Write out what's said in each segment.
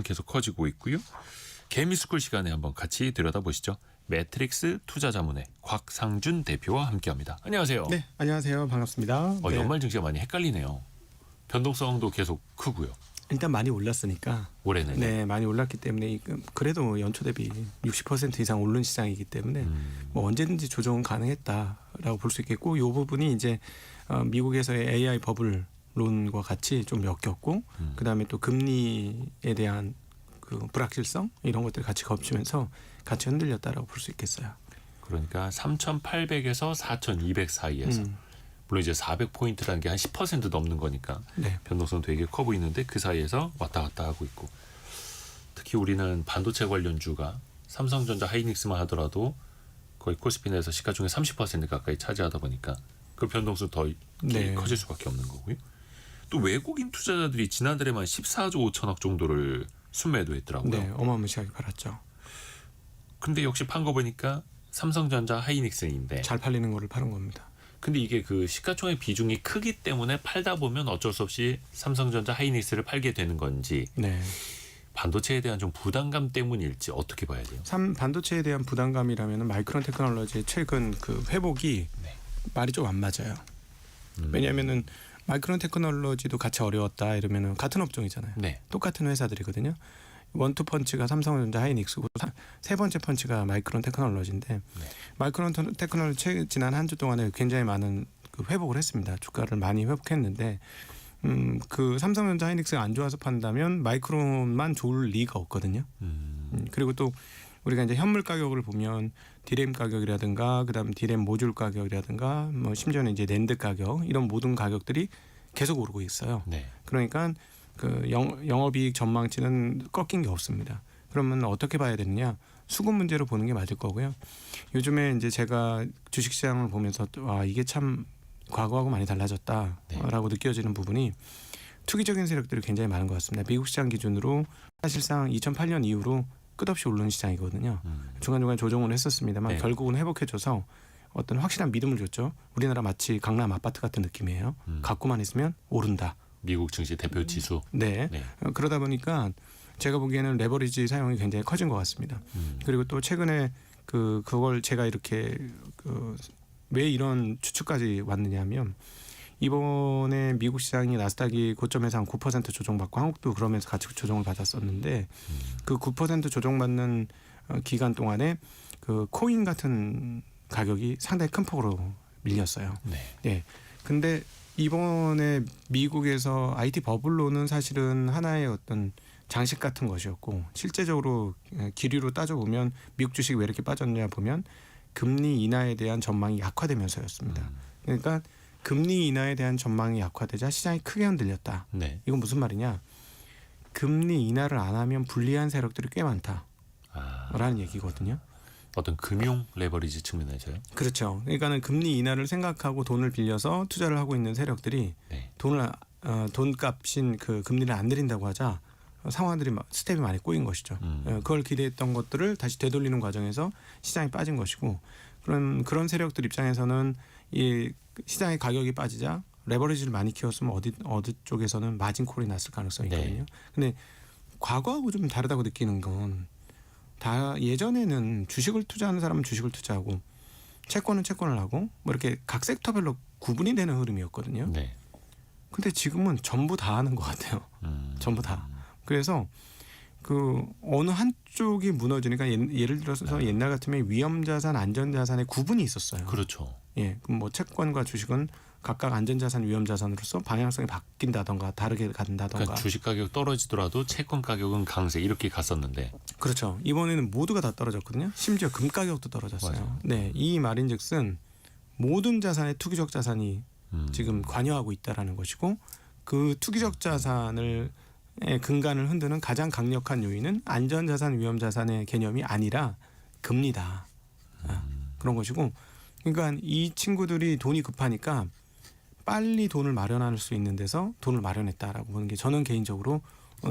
계속 커지고 있고요. 개미스쿨 시간에 한번 같이 들여다보시죠. 매트릭스 투자자문의 곽상준 대표와 함께합니다. 안녕하세요. 네, 안녕하세요. 반갑습니다. 네. 연말 증시가 많이 헷갈리네요. 변동성도 계속 크고요. 일단 많이 올랐으니까. 올해는. 네, 많이 올랐기 때문에 그래도 연초 대비 60% 이상 오른 시장이기 때문에 뭐 언제든지 조정은 가능했다라고 볼 수 있겠고, 이 부분이 이제 미국에서의 AI 버블론과 같이 좀 엮였고, 그 다음에 또 금리에 대한 그 불확실성 이런 것들이 같이 겹치면서 같이 흔들렸다라고 볼 수 있겠어요. 그러니까 3,800에서 4,200 사이에서 물론 이제 400포인트라는 게 한 10% 넘는 거니까 네. 변동성 되게 커 보이는데 그 사이에서 왔다 갔다 하고 있고, 특히 우리는 반도체 관련주가 삼성전자 하이닉스만 하더라도 거의 코스피 내에서 시가총액 30% 가까이 차지하다 보니까 그 변동성 더 네. 커질 수밖에 없는 거고요. 또 외국인 투자자들이 지난달에만 14조 5천억 정도를 순매도했더라고요. 네, 어마무시하게 팔았죠. 근데 역시 판 거 보니까 삼성전자 하이닉스인데 잘 팔리는 거를 파는 겁니다. 근데 이게 그 시가총액 비중이 크기 때문에 팔다 보면 어쩔 수 없이 삼성전자 하이닉스를 팔게 되는 건지, 네. 반도체에 대한 좀 부담감 때문일지 어떻게 봐야 돼요? 반도체에 대한 부담감이라면 마이크론 테크놀로지의 최근 그 회복이 네. 말이 좀 안 맞아요. 왜냐하면은 마이크론 테크놀로지도 같이 어려웠다 이러면은 같은 업종이잖아요. 네. 똑같은 회사들이거든요. 원투 펀치가 삼성전자 하이닉스고 세 번째 펀치가 마이크론 테크놀로지인데, 네. 마이크론 테크놀로지 지난 한 주 동안에 굉장히 많은 그 회복을 했습니다. 주가를 많이 회복했는데 그 삼성전자 하이닉스가 안 좋아서 판다면 마이크론만 좋을 리가 없거든요. 그리고 또 우리가 이제 현물 가격을 보면 디램 가격이라든가 그다음 디램 모듈 가격이라든가 뭐 심지어는 이제 낸드 가격, 이런 모든 가격들이 계속 오르고 있어요. 네. 그러니까 그 영업이익 전망치는 꺾인 게 없습니다. 그러면 어떻게 봐야 되느냐? 수급 문제로 보는 게 맞을 거고요. 요즘에 이제 제가 주식시장을 보면서 와, 이게 참 과거하고 많이 달라졌다라고 느껴지는 부분이 투기적인 세력들이 굉장히 많은 것 같습니다. 미국 시장 기준으로 사실상 2008년 이후로 끝없이 오르는 시장이거든요. 중간중간 조정을 했었습니다만 네. 결국은 회복해줘서 어떤 확실한 믿음을 줬죠. 우리나라 마치 강남 아파트 같은 느낌이에요. 갖고만 있으면 오른다. 미국 증시 대표 지수. 네. 네. 그러다 보니까 제가 보기에는 레버리지 사용이 굉장히 커진 것 같습니다. 그리고 또 최근에 그걸 제가 이렇게 왜 이런 추측까지 왔느냐면, 이번에 미국 시장이 나스닥이 고점에서 한 9% 조정받고 한국도 그러면서 같이 조정을 받았었는데, 그 9% 조정받는 기간 동안에 그 코인 같은 가격이 상당히 큰 폭으로 밀렸어요. 네. 네. 근데 이번에 미국에서 IT 버블로는 사실은 하나의 어떤 장식 같은 것이었고, 실제적으로 기류로 따져보면 미국 주식이 왜 이렇게 빠졌냐 보면 금리 인하에 대한 전망이 약화되면서였습니다. 그러니까 금리 인하에 대한 전망이 약화되자 시장이 크게 흔들렸다. 네. 이건 무슨 말이냐? 금리 인하를 안 하면 불리한 세력들이 꽤 많다라는 얘기거든요. 어떤 금융 레버리지 측면에서요? 그렇죠. 그러니까는 금리 인하를 생각하고 돈을 빌려서 투자를 하고 있는 세력들이 네. 돈값인 그 금리를 안 내린다고 하자 상황들이 스텝이 많이 꼬인 것이죠. 그걸 기대했던 것들을 다시 되돌리는 과정에서 시장이 빠진 것이고, 그런 세력들 입장에서는 이 시장의 가격이 빠지자 레버리지를 많이 키웠으면 어디 쪽에서는 마진콜이 났을 가능성이 있거든요. 네. 근데 과거하고 좀 다르다고 느끼는 건, 다 예전에는 주식을 투자하는 사람은 주식을 투자하고 채권은 채권을 하고 뭐 이렇게 각 섹터별로 구분이 되는 흐름이었거든요. 네. 근데 지금은 전부 다 하는 것 같아요. 전부 다. 그래서 그 어느 한쪽이 무너지니까 예를 들어서 옛날 같으면 위험자산, 안전자산의 구분이 있었어요. 그렇죠. 예, 그럼 뭐 채권과 주식은 각각 안전자산, 위험자산으로서 방향성이 바뀐다던가 다르게 간다던가. 그러니까 주식 가격 떨어지더라도 채권 가격은 강세 이렇게 갔었는데. 그렇죠. 이번에는 모두가 다 떨어졌거든요. 심지어 금 가격도 떨어졌어요. 맞아요. 네, 이 말인즉슨 모든 자산에 투기적 자산이 지금 관여하고 있다라는 것이고, 그 투기적 자산을 근간을 흔드는 가장 강력한 요인은 안전자산, 위험자산의 개념이 아니라 금리다. 그런 것이고, 그러니까 이 친구들이 돈이 급하니까 빨리 돈을 마련할 수 있는 데서 돈을 마련했다라고 보는 게 저는 개인적으로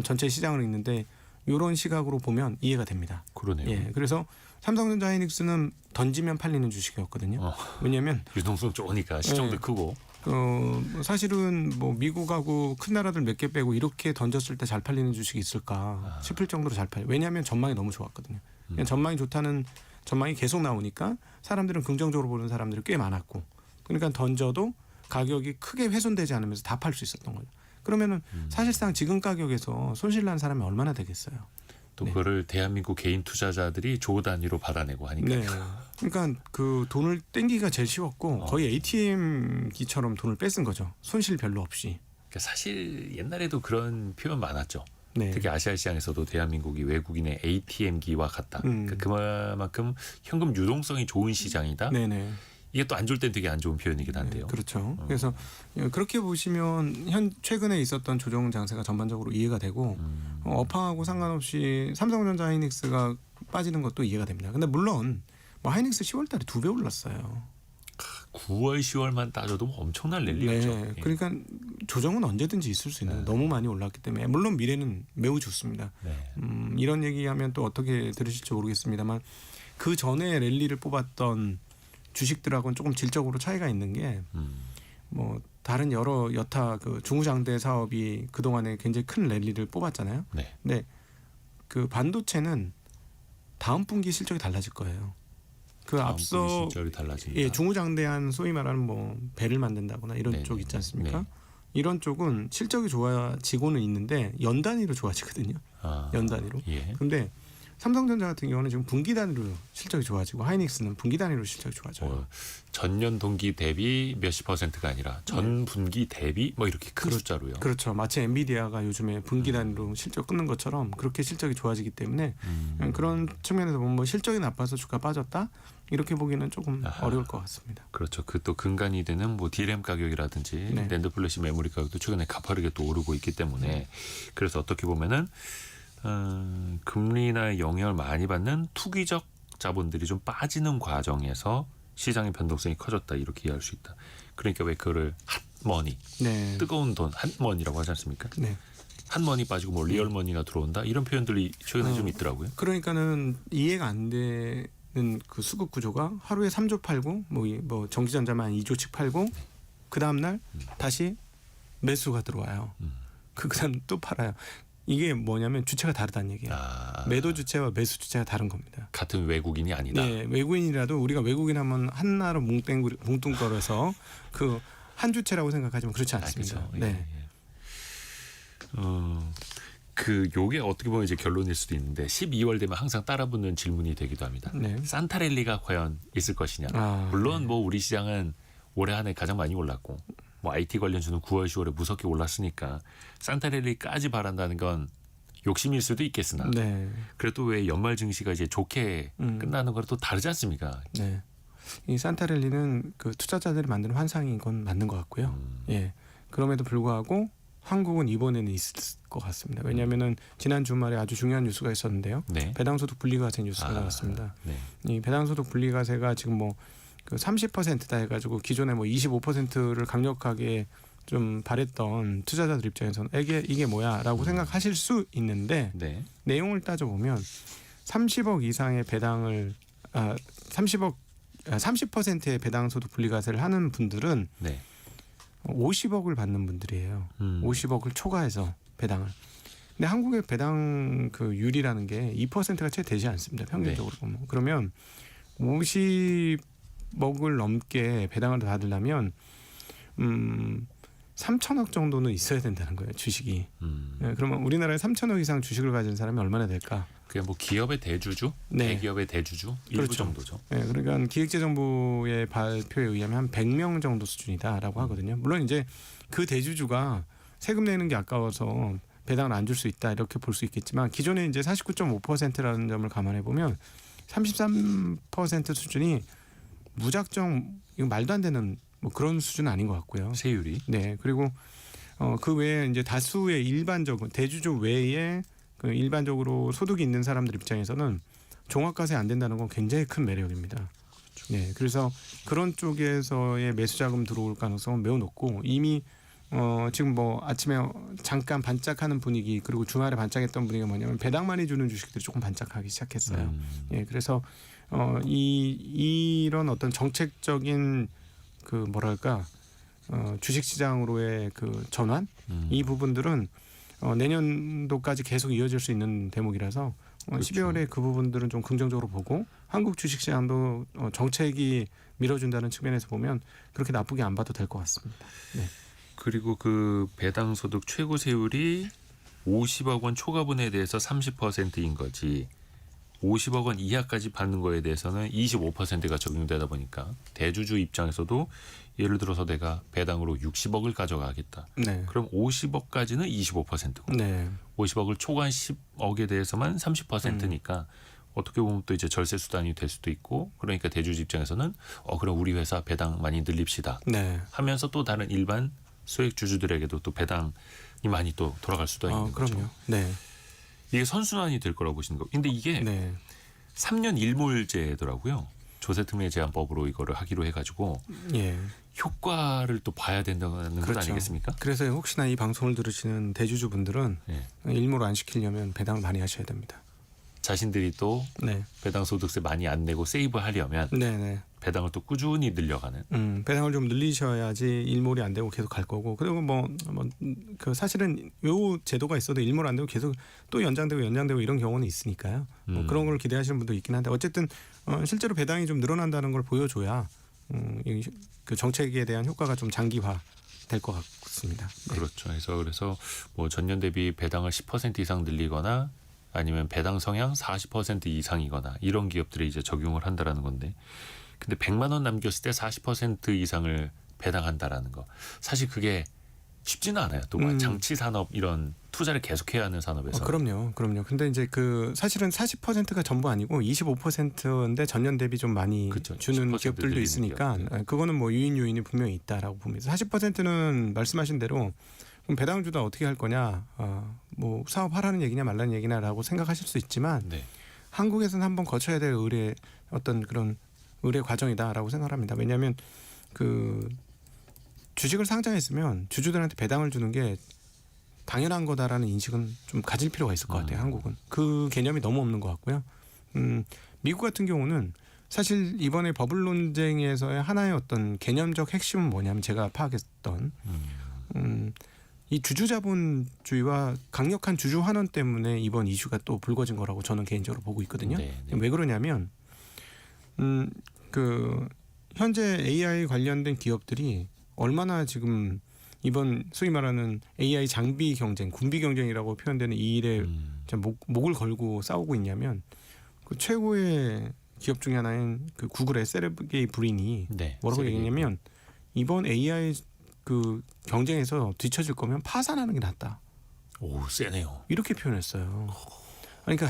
전체 시장을 읽는데 이런 시각으로 보면 이해가 됩니다. 그러네요. 예, 그래서 삼성전자 하이닉스는 던지면 팔리는 주식이었거든요. 왜냐하면 유동성 좋으니까 시총도 네. 크고. 사실은 뭐 미국하고 큰 나라들 몇 개 빼고 이렇게 던졌을 때 잘 팔리는 주식이 있을까 싶을 정도로 잘 팔려요. 왜냐하면 전망이 너무 좋았거든요. 그냥 전망이 좋다는 전망이 계속 나오니까 사람들은 긍정적으로 보는 사람들이 꽤 많았고, 그러니까 던져도 가격이 크게 훼손되지 않으면서 다 팔 수 있었던 거죠. 그러면은 사실상 지금 가격에서 손실 난 사람이 얼마나 되겠어요. 또 그거를 대한민국 개인 투자자들이 조 단위로 받아내고 하니까. 네. 그러니까 그 돈을 땡기기가 제일 쉬웠고 거의 ATM기처럼 돈을 뺏은 거죠. 손실 별로 없이. 그러니까 사실 옛날에도 그런 표현 많았죠. 네. 특히 아시아 시장에서도 대한민국이 외국인의 ATM기와 같다. 그러니까 그만큼 현금 유동성이 좋은 시장이다. 네네. 이게 또 안 좋을 땐 되게 안 좋은 표현이긴 한데요. 네, 그렇죠. 그래서 그렇게 보시면 최근에 있었던 조정 장세가 전반적으로 이해가 되고 업황하고 상관없이 삼성전자 하이닉스가 빠지는 것도 이해가 됩니다. 근데 물론 뭐 하이닉스 10월달에 2배 올랐어요. 9월, 10월만 따져도 엄청난 랠리였죠. 네, 예. 그러니까 조정은 언제든지 있을 수 있는 너무 많이 올랐기 때문에 물론 미래는 매우 좋습니다. 네. 이런 얘기하면 또 어떻게 들으실지 모르겠습니다만 그 전에 랠리를 뽑았던 주식들하고는 조금 질적으로 차이가 있는 게 뭐 다른 여러 여타 그 중후장대 사업이 그 동안에 굉장히 큰 랠리를 뽑았잖아요. 네. 근데 그 반도체는 다음 분기 실적이 달라질 거예요. 그 다음 앞서 분기 실적이 달라집니다. 예, 중후장대한 소위 말하는 뭐 배를 만든다거나 이런 네, 쪽 있지 않습니까? 네. 이런 쪽은 실적이 좋아지고는 있는데 연 단위로 좋아지거든요. 연 단위로. 예. 근데 삼성전자 같은 경우는 지금 분기 단위로 실적이 좋아지고 하이닉스는 분기 단위로 실적이 좋아져요. 전년 동기 대비 몇십 %가 아니라 전 분기 대비 뭐 이렇게 큰 숫자로요. 그렇죠. 마치 엔비디아가 요즘에 분기 단위로 실적 끊는 것처럼 그렇게 실적이 좋아지기 때문에 그런 측면에서 보면 뭐 실적이 나빠서 주가 빠졌다 이렇게 보기는 조금 어려울 것 같습니다. 그렇죠. 그 또 근간이 되는 뭐 DRAM 가격이라든지 네. 낸드 플래시 메모리 가격도 최근에 가파르게 또 오르고 있기 때문에 그래서 어떻게 보면은 금리나 영향을 많이 받는 투기적 자본들이 좀 빠지는 과정에서 시장의 변동성이 커졌다 이렇게 이해할 수 있다. 그러니까 왜 그거를 핫머니, 네. 뜨거운 돈, 핫머니라고 하지 않습니까? 네. 핫머니 빠지고 뭐 리얼머니나 들어온다 이런 표현들이 최근에 좀 있더라고요. 그러니까는 이해가 안 되는 그 수급 구조가 하루에 3조 팔고 뭐 전기전자만 2조씩 팔고 그 다음 날 다시 매수가 들어와요. 그다음 또 팔아요. 이게 뭐냐면 주체가 다르다는 얘기예요. 매도 주체와 매수 주체가 다른 겁니다. 같은 외국인이 아니다. 네, 외국인이라도 우리가 외국인 하면 한나라 뭉뚱거려서 그 한 주체라고 생각하지만 그렇지 않습니다. 그렇죠. 네. 그 요게 어떻게 보면 이제 결론일 수도 있는데 12월 되면 항상 따라붙는 질문이 되기도 합니다. 네. 산타랠리가 과연 있을 것이냐. 물론 뭐 우리 시장은 올해 한 해 가장 많이 올랐고 뭐 IT 관련주는 9월, 10월에 무섭게 올랐으니까 산타랠리까지 바란다는 건 욕심일 수도 있겠으나 네. 그래도 왜 연말 증시가 이제 좋게 끝나는 거랑 또 다르지 않습니까? 네. 이 산타랠리는 그 투자자들이 만드는 환상인 건 맞는 것 같고요. 예. 그럼에도 불구하고 한국은 이번에는 있을 것 같습니다. 왜냐하면은 지난 주말에 아주 중요한 뉴스가 있었는데요. 네. 배당소득 분리과세 뉴스가 나왔습니다. 네. 이 배당소득 분리과세가 지금 뭐 그 30%다 해가지고 기존에 뭐 25%를 강력하게 좀 바랬던 투자자들 입장에서는 이게 뭐야라고 생각하실 수 있는데 네. 내용을 따져보면 30억 이상의 배당을 30%의 배당소득 분리과세를 하는 분들은 네. 50억을 받는 분들이에요. 50억을 초과해서 배당을. 근데 한국의 배당 그 율이라는 게 2%가 채 되지 않습니다. 평균적으로 보면. 그러면 50억을 넘게 배당을 받으려면 3천억 정도는 있어야 된다는 거예요. 주식이. 네, 그러면 우리나라에 3천억 이상 주식을 가진 사람이 얼마나 될까? 그냥 뭐 기업의 대주주, 네. 대기업의 대주주 일부 그렇죠. 정도죠. 네, 그러니까 기획재정부의 발표에 의하면 한 100명 정도 수준이다라고 하거든요. 물론 이제 그 대주주가 세금 내는 게 아까워서 배당을 안 줄 수 있다 이렇게 볼 수 있겠지만 기존에 이제 49.5%라는 점을 감안해 보면 33% 수준이 무작정 이거 말도 안 되는 뭐 그런 수준은 아닌 것 같고요. 세율이. 네, 그리고 그 외에 이제 다수의 일반적인 대주주 외에 그 일반적으로 소득이 있는 사람들 입장에서는 종합과세 안 된다는 건 굉장히 큰 매력입니다. 네, 그래서 그런 쪽에서의 매수 자금 들어올 가능성은 매우 높고 이미 지금 뭐 아침에 잠깐 반짝하는 분위기 그리고 주말에 반짝했던 분위기가 뭐냐면 배당 많이 주는 주식들이 조금 반짝하기 시작했어요. 예, 그래서 이런 어떤 정책적인 그 뭐랄까 주식시장으로의 그 전환 이 부분들은 내년도까지 계속 이어질 수 있는 대목이라서 그렇죠. 12월에 그 부분들은 좀 긍정적으로 보고 한국 주식시장도 정책이 밀어준다는 측면에서 보면 그렇게 나쁘게 안 봐도 될 것 같습니다. 네. 그리고 그 배당 소득 최고 세율이 50억 원 초과분에 대해서 30%인 거지 50억 원 이하까지 받는 거에 대해서는 25%가 적용되다 보니까 대주주 입장에서도 예를 들어서 내가 배당으로 60억을 가져가겠다. 네. 그럼 50억까지는 25%고 네. 50억을 초과한 10억에 대해서만 30%니까 어떻게 보면 또 이제 절세 수단이 될 수도 있고 그러니까 대주주 입장에서는 그럼 우리 회사 배당 많이 늘립시다. 네. 하면서 또 다른 일반 소액 주주들에게도 또 배당이 많이 또 돌아갈 수도 있는 그럼요. 거죠. 네. 이게 선순환이 될 거라고 보시는 거. 근데 이게 네. 3년 일몰제더라고요. 조세특례 제한법으로 이거를 하기로 해가지고 예. 효과를 또 봐야 된다는 것 그렇죠. 아니겠습니까? 그래서 혹시나 이 방송을 들으시는 대주주분들은 네. 일몰 안 시키려면 배당을 많이 하셔야 됩니다. 자신들이 또 네. 배당 소득세 많이 안 내고 세이브하려면 네네. 배당을 또 꾸준히 늘려가는. 배당을 좀 늘리셔야지 일몰이 안 되고 계속 갈 거고 그리고 그 사실은 요 제도가 있어도 일몰 안 되고 계속 또 연장되고 이런 경우는 있으니까요. 뭐 그런 걸 기대하시는 분도 있긴 한데 어쨌든 실제로 배당이 좀 늘어난다는 걸 보여줘야 그 정책에 대한 효과가 좀 장기화 될 것 같습니다. 네. 그렇죠. 그래서 뭐 전년 대비 배당을 10% 이상 늘리거나 아니면 배당 성향 40% 이상이거나 이런 기업들이 이제 적용을 한다라는 건데 근데 100만 원 남겼을 때 40% 이상을 배당한다라는 거 사실 그게 쉽지는 않아요. 또 장치 산업 이런 투자를 계속해야 하는 산업에서 그럼요. 근데 이제 그 사실은 40%가 전부 아니고 25%인데 전년 대비 좀 많이 그쵸. 주는 10% 기업들도 늘리는 있으니까 기업들. 그거는 뭐 요인이 분명히 있다라고 봅니다. 40%는 말씀하신 대로 그럼 배당을 주다 어떻게 할 거냐, 뭐 사업하라는 얘기냐 말라는 얘기냐라고 생각하실 수 있지만 네. 한국에서는 한번 거쳐야 될 어떤 그런 의뢰 과정이다라고 생각합니다. 왜냐하면 그 주식을 상장했으면 주주들한테 배당을 주는 게 당연한 거다라는 인식은 좀 가질 필요가 있을 것 같아요. 한국은 그 개념이 너무 없는 것 같고요. 미국 같은 경우는 사실 이번에 버블 논쟁에서의 하나의 어떤 개념적 핵심은 뭐냐면 제가 파악했던 이 주주자본주의와 강력한 주주 환원 때문에 이번 이슈가 또 불거진 거라고 저는 개인적으로 보고 있거든요. 네. 왜 그러냐면 그 현재 AI 관련된 기업들이 얼마나 지금 이번 소위 말하는 AI 장비 경쟁, 군비 경쟁이라고 표현되는 이 일에 목을 걸고 싸우고 있냐면 그 최고의 기업 중에 하나인 그 구글의 세르게이 브린이 네. 뭐라고 얘기했냐면 이번 AI 그 경쟁에서 뒤처질 거면 파산하는 게 낫다. 오, 세네요. 이렇게 표현했어요. 그러니까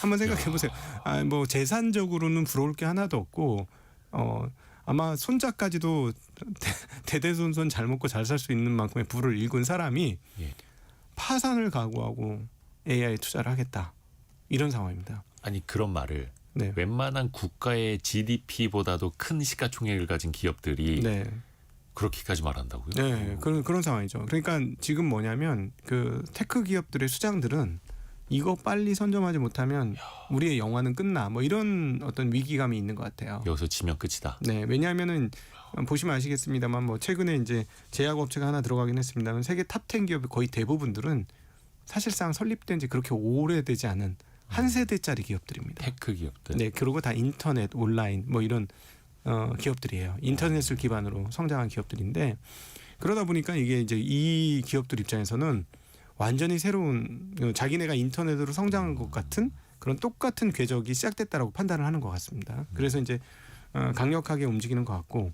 한번 생각해 보세요. 뭐 재산적으로는 부러울 게 하나도 없고 아마 손자까지도 대대손손 잘 먹고 잘 살 수 있는 만큼의 부를 일군 사람이 예. 파산을 각오하고 AI 투자를 하겠다. 이런 상황입니다. 아니 그런 말을 네. 웬만한 국가의 GDP보다도 큰 시가총액을 가진 기업들이 네. 그렇게까지 말한다고요? 네. 그런 상황이죠. 그러니까 지금 뭐냐면 그 테크 기업들의 수장들은 이거 빨리 선점하지 못하면 우리의 영화는 끝나. 뭐 이런 어떤 위기감이 있는 것 같아요. 여기서 지면 끝이다. 네, 왜냐하면은 보시면 아시겠습니다만 뭐 최근에 이제 제약업체가 하나 들어가긴 했습니다만 세계 탑10 기업의 거의 대부분들은 사실상 설립된 지 그렇게 오래되지 않은 한 세대짜리 기업들입니다. 테크 기업들. 네, 그리고 다 인터넷, 온라인 뭐 이런 기업들이에요. 인터넷을 기반으로 성장한 기업들인데 그러다 보니까 이게 이제 이 기업들 입장에서는 완전히 새로운 자기네가 인터넷으로 성장한 것 같은 그런 똑같은 궤적이 시작됐다라고 판단을 하는 것 같습니다. 그래서 이제 강력하게 움직이는 것 같고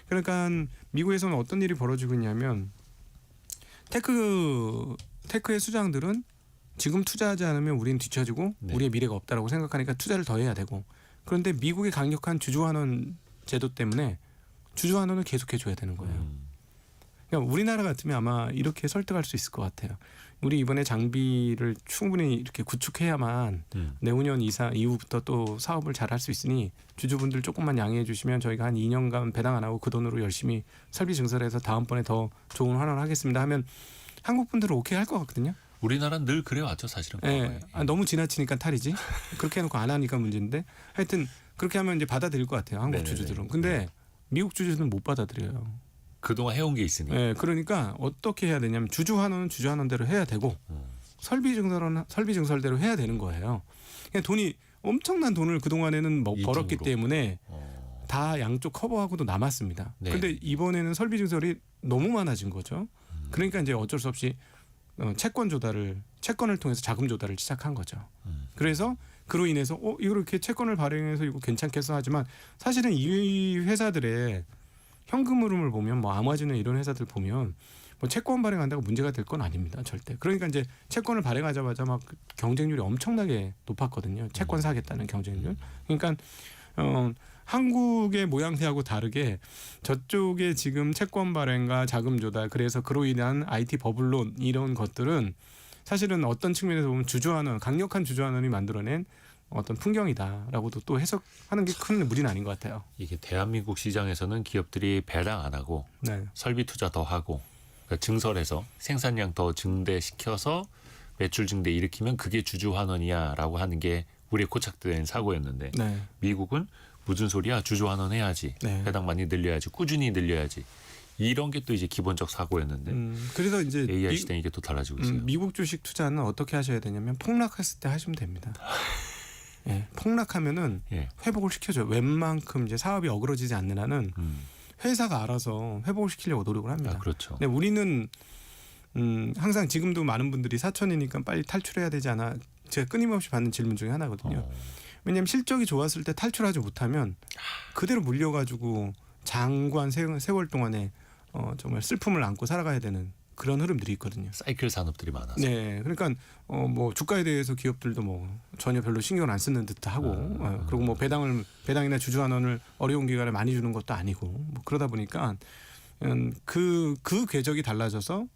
그러니까 미국에서는 어떤 일이 벌어지고 있냐면 테크의 수장들은 지금 투자하지 않으면 우리는 뒤처지고 네. 우리의 미래가 없다라고 생각하니까 투자를 더 해야 되고 그런데 미국의 강력한 주주환원 제도 때문에 주주환원을 계속해 줘야 되는 거예요. 그러니까 우리나라 같으면 아마 이렇게 설득할 수 있을 것 같아요. 우리 이번에 장비를 충분히 이렇게 구축해야만 내후년 이후부터 또 사업을 잘 할 수 있으니 주주분들 조금만 양해해 주시면 저희가 한 2년간 배당 안 하고 그 돈으로 열심히 설비 증설해서 다음번에 더 좋은 환원을 하겠습니다 하면 한국 분들은 오케이 할 것 같거든요. 우리나라는 늘 그래왔죠 사실은. 네. 너무 지나치니까 탈이지. 그렇게 해놓고 안 하니까 문제인데 하여튼 그렇게 하면 이제 받아들일 것 같아요. 한국 네네네. 주주들은. 근데 미국 주주들은 못 받아들여요. 그동안 해온 게 있으니. 예, 그러니까 어떻게 해야 되냐면 주주환원은 주주환원대로 해야 되고 설비증설은 설비증설대로 해야 되는 거예요. 그냥 돈이 엄청난 돈을 그 동안에는 뭐 이중으로. 벌었기 때문에 다 양쪽 커버하고도 남았습니다. 네. 근데 이번에는 설비증설이 너무 많아진 거죠. 그러니까 이제 어쩔 수 없이 채권을 통해서 자금 조달을 시작한 거죠. 그래서 그로 인해서 이렇게 채권을 발행해서 이거 괜찮겠어 하지만 사실은 이 회사들의 현금 흐름을 보면 뭐 아마존이나 이런 회사들 보면 뭐 채권 발행한다고 문제가 될 건 아닙니다. 절대. 그러니까 이제 채권을 발행하자마자 막 경쟁률이 엄청나게 높았거든요. 채권 사겠다는 경쟁률. 그러니까 한국의 모양새하고 다르게 저쪽에 지금 채권 발행과 자금 조달 그래서 그로 인한 IT 버블론 이런 것들은 사실은 어떤 측면에서 보면 주주환원 강력한 주주환원이 만들어낸 어떤 풍경이다라고도 또 해석하는 게 큰 무리는 아닌 것 같아요. 이게 대한민국 시장에서는 기업들이 배당 안 하고 네. 설비 투자 더 하고 그러니까 증설해서 생산량 더 증대시켜서 매출 증대 일으키면 그게 주주환원이야라고 하는 게 우리의 고착된 사고였는데 네. 미국은 무슨 소리야 주주환원 해야지 네. 배당 많이 늘려야지 꾸준히 늘려야지 이런 게 또 이제 기본적 사고였는데 그래서 이제 AI 시대는 이게 또 달라지고 있어요. 미국 주식 투자는 어떻게 하셔야 되냐면 폭락했을 때 하시면 됩니다. 예, 폭락하면은 예. 회복을 시켜줘요. 웬만큼 이제 사업이 어그러지지 않는 한은 회사가 알아서 회복을 시키려고 노력을 합니다. 아, 그렇죠. 근데 우리는 항상 지금도 많은 분들이 사천이니까 빨리 탈출해야 되지 않아? 제가 끊임없이 받는 질문 중에 하나거든요. 왜냐하면 실적이 좋았을 때 탈출하지 못하면 그대로 물려가지고 장관 세월 동안에 정말 슬픔을 안고 살아가야 되는 그런 흐름들이 있거든요. 사이클 산업들이 많아서. 네, 그러니까 뭐 주가에 대해서 기업들도 뭐 전혀 별로 신경을 안 쓰는 듯하고 그리고 뭐 배당이나 주주환원을 어려운 기간에 많이 주는 것도 아니고 뭐 그러다 보니까 그 궤적이 달라져서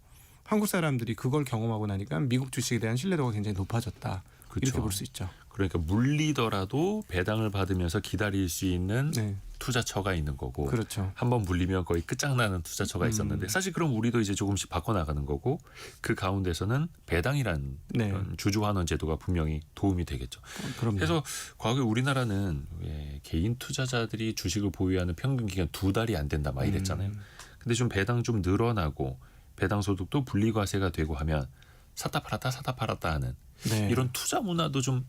한국 사람들이 그걸 경험하고 나니까 미국 주식에 대한 신뢰도가 굉장히 높아졌다. 그렇죠. 이렇게 볼 수 있죠. 그러니까 물리더라도 배당을 받으면서 기다릴 수 있는 네, 투자처가 있는 거고 그렇죠. 한번 물리면 거의 끝장나는 투자처가 있었는데 사실 그럼 우리도 이제 조금씩 바꿔나가는 거고 그 가운데서는 배당이란 네. 주주환원 제도가 분명히 도움이 되겠죠. 그럼요. 그래서 과거에 우리나라는 왜 개인 투자자들이 주식을 보유하는 평균 기간 2달이 안 된다 막 이랬잖아요. 근데 좀 배당 좀 늘어나고 배당 소득도 분리과세가 되고 하면 샀다 팔았다 하는 네. 이런 투자 문화도 좀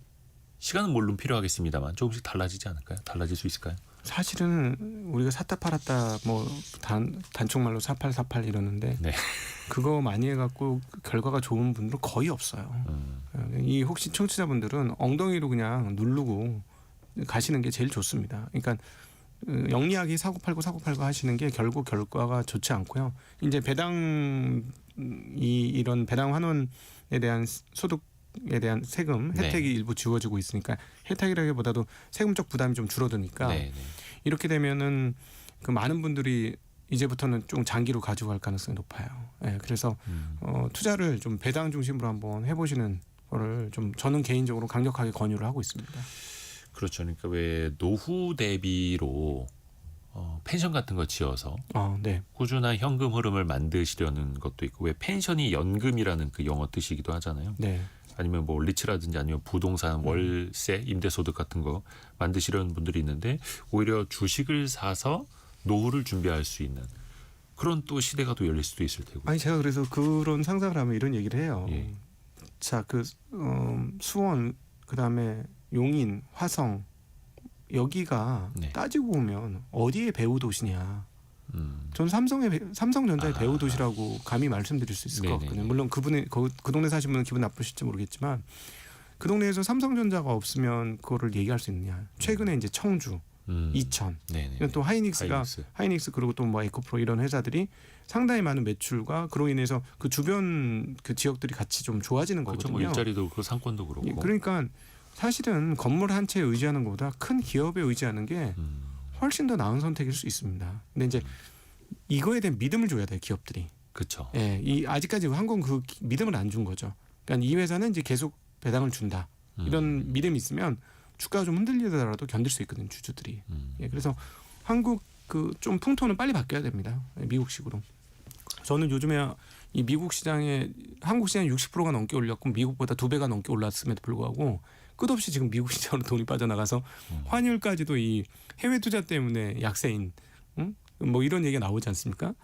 시간은 물론 필요하겠습니다만 조금씩 달라지지 않을까요? 달라질 수 있을까요? 사실은 우리가 샀다 팔았다 뭐 단축말로 사팔 이러는데 네. 그거 많이 해갖고 결과가 좋은 분들은 거의 없어요. 이 혹시 청취자분들은 엉덩이로 그냥 누르고 가시는 게 제일 좋습니다. 그러니까 영리하게 사고 팔고 하시는 게 결국 결과가 좋지 않고요. 이제 이런 배당 환원에 대한 소득에 대한 세금 혜택이 네. 일부 지워지고 있으니까 혜택이라기보다도 세금적 부담이 좀 줄어드니까 네. 이렇게 되면은 그 많은 분들이 이제부터는 좀 장기로 가지고 갈 가능성이 높아요. 예, 그래서 투자를 좀 배당 중심으로 한번 해보시는 거를 좀 저는 개인적으로 강력하게 권유를 하고 있습니다. 그렇죠. 그러니까 왜 노후 대비로 펜션 같은 거 지어서 네. 꾸준한 현금 흐름을 만드시려는 것도 있고 왜 펜션이 연금이라는 그 영어 뜻이기도 하잖아요. 네. 아니면 뭐 리츠라든지 아니면 부동산 월세 임대소득 같은 거 만드시려는 분들이 있는데 오히려 주식을 사서 노후를 준비할 수 있는 그런 또 시대가 또 열릴 수도 있을 테고. 아니 제가 그래서 그런 상상을 하면 이런 얘기를 해요. 예. 자, 수원 그다음에 용인, 화성 여기가 네. 따지고 보면 어디의 배후 도시냐? 전 삼성전자의 배후 도시라고 감히 말씀드릴 수 있을 것 같거든요. 물론 그 동네 사시는 분은 기분 나쁘실지 모르겠지만 그 동네에서 삼성전자가 없으면 그거를 얘기할 수 있느냐? 최근에 이제 청주, 이천, 또 하이닉스 그리고 또 뭐 에코프로 이런 회사들이 상당히 많은 매출과 그로 인해서 그 주변 그 지역들이 같이 좀 좋아지는 그렇죠. 거거든요. 뭐 일자리도 그렇고 상권도 그렇고. 그러니까 사실은 건물 한 채에 의지하는 것보다 큰 기업에 의지하는 게 훨씬 더 나은 선택일 수 있습니다. 근데 이제 이거에 대한 믿음을 줘야 돼요, 기업들이. 그렇죠. 예, 아직까지 한국은 그 믿음을 안 준 거죠. 그러니까 이 회사는 이제 계속 배당을 준다. 이런 믿음이 있으면 주가가 좀 흔들리더라도 견딜 수 있거든요, 주주들이. 예, 그래서 한국 그 좀 풍토는 빨리 바뀌어야 됩니다. 미국식으로. 저는 요즘에 이 미국 시장에 한국 시장이 60%가 넘게 올렸고 미국보다 2배가 넘게 올랐음에도 불구하고 끝없이 지금 미국 시장으로 돈이 빠져나가서 환율까지도 이 해외 투자 때문에 약세인 뭐 이런 얘기가 나오지 않습니까?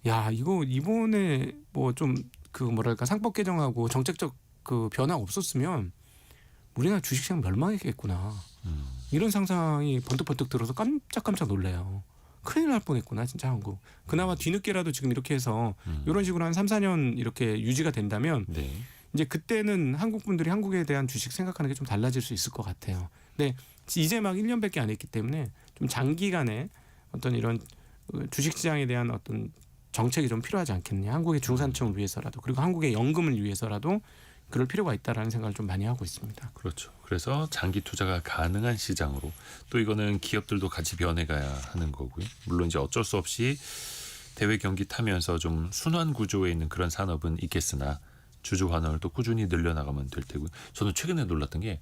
야 이거 이번에 뭐 좀 그 뭐랄까 상법 개정하고 정책적 그 변화 없었으면 우리나라 주식시장 멸망했겠구나. 이런 상상이 번뜩번뜩 들어서 깜짝깜짝 놀래요. 큰일 날 뻔했구나 진짜 한국. 그나마 뒤늦게라도 지금 이렇게 해서 이런 식으로 한 3, 4년 이렇게 유지가 된다면 네. 이제 그때는 한국 분들이 한국에 대한 주식 생각하는 게 좀 달라질 수 있을 것 같아요. 근데 이제 막 1년밖에 안 했기 때문에 좀 장기간에 어떤 이런 주식시장에 대한 어떤 정책이 좀 필요하지 않겠냐. 한국의 중산층을 위해서라도 그리고 한국의 연금을 위해서라도 그럴 필요가 있다라는 생각을 좀 많이 하고 있습니다. 그렇죠. 그래서 장기 투자가 가능한 시장으로 또 이거는 기업들도 같이 변해가야 하는 거고요. 물론 이제 어쩔 수 없이 대외 경기 타면서 좀 순환 구조에 있는 그런 산업은 있겠으나 주주 환원을 또 꾸준히 늘려나가면 될 테고요. 저는 최근에 놀랐던 게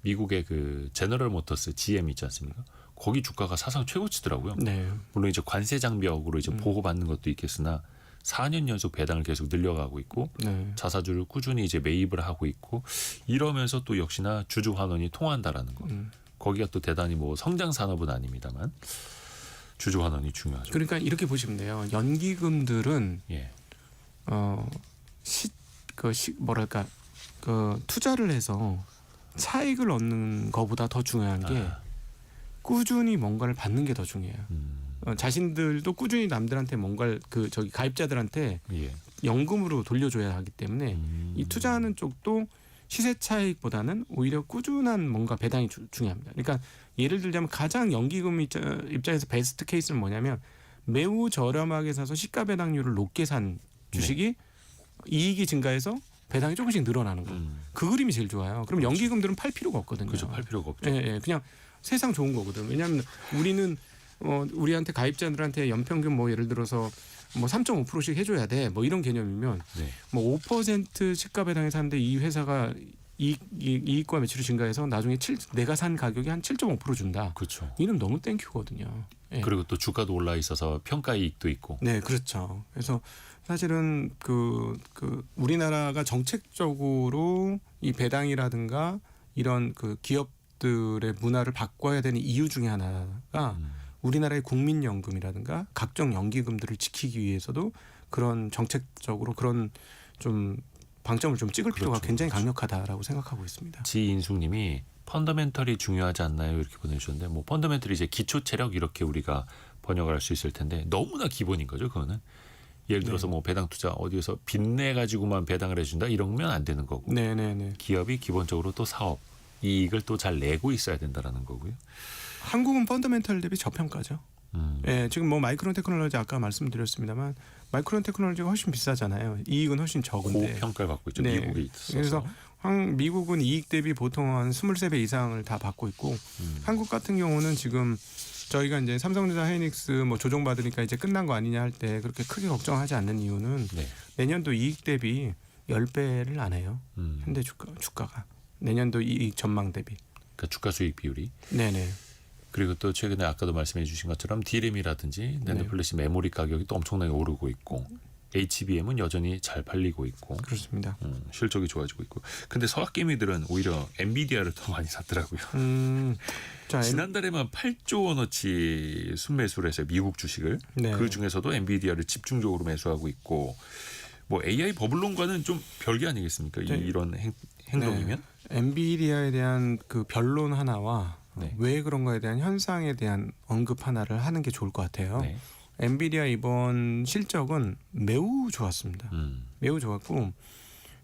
미국의 그 제너럴 모터스 GM 있지 않습니까? 거기 주가가 사상 최고치더라고요. 네. 물론 이제 관세 장벽으로 이제 보호받는 것도 있겠으나 4년 연속 배당을 계속 늘려가고 있고 네. 자사주를 꾸준히 이제 매입을 하고 있고 이러면서 또 역시나 주주 환원이 통한다라는 거. 거기가 또 대단히 뭐 성장 산업은 아닙니다만 주주 환원이 중요하죠. 그러니까 이렇게 보시면 돼요. 연기금들은 예. 뭐랄까 그 투자를 해서 차익을 얻는 것보다 더 중요한 게 꾸준히 뭔가를 받는 게 더 중요해요. 자신들도 꾸준히 남들한테 뭔가를 가입자들한테 예. 연금으로 돌려줘야 하기 때문에 이 투자하는 쪽도 시세 차익보다는 오히려 꾸준한 뭔가 배당이 중요합니다. 그러니까 예를 들자면 가장 연기금 입장에서 베스트 케이스는 뭐냐면 매우 저렴하게 사서 시가 배당률을 높게 산 주식이 이익이 증가해서 배당이 조금씩 늘어나는 거. 그 그림이 제일 좋아요. 그럼 연기금들은 팔 필요가 없거든요. 그렇죠. 팔 필요가 없죠. 예, 예, 그냥 세상 좋은 거거든. 왜냐하면 우리는 우리한테 가입자들한테 연평균 뭐 예를 들어서 뭐 3.5%씩 해줘야 돼. 뭐 이런 개념이면 네. 뭐 5% 시가 배당에 샀는데 이 회사가 이익과 매출이 증가해서 나중에 내가 산 가격이 한 7.5% 준다. 그렇죠. 이는 너무 땡큐거든요. 예. 그리고 또 주가도 올라 있어서 평가 이익도 있고. 네, 그렇죠. 그래서 사실은 그 우리나라가 정책적으로 이 배당이라든가 이런 그 기업들의 문화를 바꿔야 되는 이유 중에 하나가 우리나라의 국민연금이라든가 각종 연기금들을 지키기 위해서도 그런 정책적으로 그런 좀 방점을 좀 찍을 필요가 그렇죠, 굉장히 그렇죠. 강력하다라고 생각하고 있습니다. 지인숙님이 펀더멘털이 중요하지 않나요? 이렇게 보내주셨는데 뭐 펀더멘털이 이제 기초 체력 이렇게 우리가 번역을 할 수 있을 텐데 너무나 기본인 거죠. 그거는 예를 들어서 뭐 배당 투자 어디에서 빚내 가지고만 배당을 해준다 이러면 안 되는 거고 네네네. 기업이 기본적으로 또 사업 이익을 또 잘 내고 있어야 된다라는 거고요. 한국은 펀더멘털 대비 저평가죠. 예, 지금 뭐 마이크론 테크놀로지 아까 말씀드렸습니다만 마이크론 테크놀로지가 훨씬 비싸잖아요. 이익은 훨씬 적은데. 고평가를 받고 있죠. 네. 미국에 있어서. 그래서 미국은 이익 대비 보통 한 23배 이상을 다 받고 있고 한국 같은 경우는 지금 저희가 이제 삼성전자 하이닉스 뭐 조정 받으니까 이제 끝난 거 아니냐 할 때 그렇게 크게 걱정하지 않는 이유는 네. 내년도 이익 대비 10배를 안 해요. 현대 주가가 내년도 이익 전망 대비. 그러니까 주가 수익 비율이. 네네. 그리고 또 최근에 아까도 말씀해 주신 것처럼 D램이라든지 낸도플래시 메모리 가격이 또 엄청나게 오르고 있고 HBM은 여전히 잘 팔리고 있고 그렇습니다. 실적이 좋아지고 있고. 근데 서학개미들은 오히려 엔비디아를 더 많이 샀더라고요. 자, 지난달에만 8조 원어치 순매수를 했어요. 미국 주식을. 네. 그 중에서도 엔비디아를 집중적으로 매수하고 있고 뭐 AI 버블론과는 좀 별개 아니겠습니까? 네. 이런 행동이면. 네. 엔비디아에 대한 그 변론 하나와 네. 왜 그런가에 대한 현상에 대한 언급 하나를 하는 게 좋을 것 같아요. 네. 엔비디아 이번 실적은 매우 좋았습니다. 매우 좋았고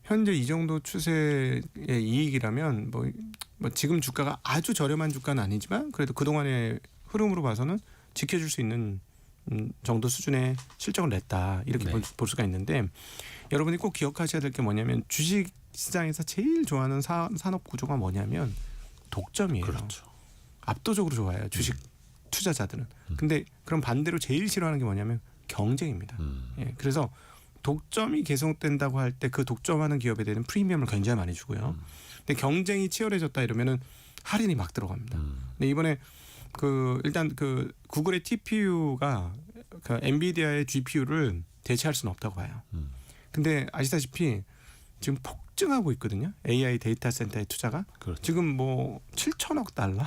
현재 이 정도 추세의 이익이라면 뭐 지금 주가가 아주 저렴한 주가는 아니지만 그래도 그동안의 흐름으로 봐서는 지켜줄 수 있는 정도 수준의 실적을 냈다 이렇게 네. 볼 수가 있는데 여러분이 꼭 기억하셔야 될 게 뭐냐면 주식 시장에서 제일 좋아하는 산업 구조가 뭐냐면 독점이에요. 그렇죠. 압도적으로 좋아해요. 주식 투자자들은. 근데 그럼 반대로 제일 싫어하는 게 뭐냐면 경쟁입니다. 예, 그래서 독점이 계속된다고 할 때 그 독점하는 기업에 대한 프리미엄을 굉장히 많이 주고요. 근데 경쟁이 치열해졌다 이러면은 할인이 막 들어갑니다. 근데 이번에 일단 구글의 TPU가 엔비디아의 GPU를 대체할 수는 없다고 봐요. 근데 아시다시피 지금 폭증하고 있거든요. AI 데이터 센터의 투자가. 그렇죠. 지금 뭐 7천억 달러?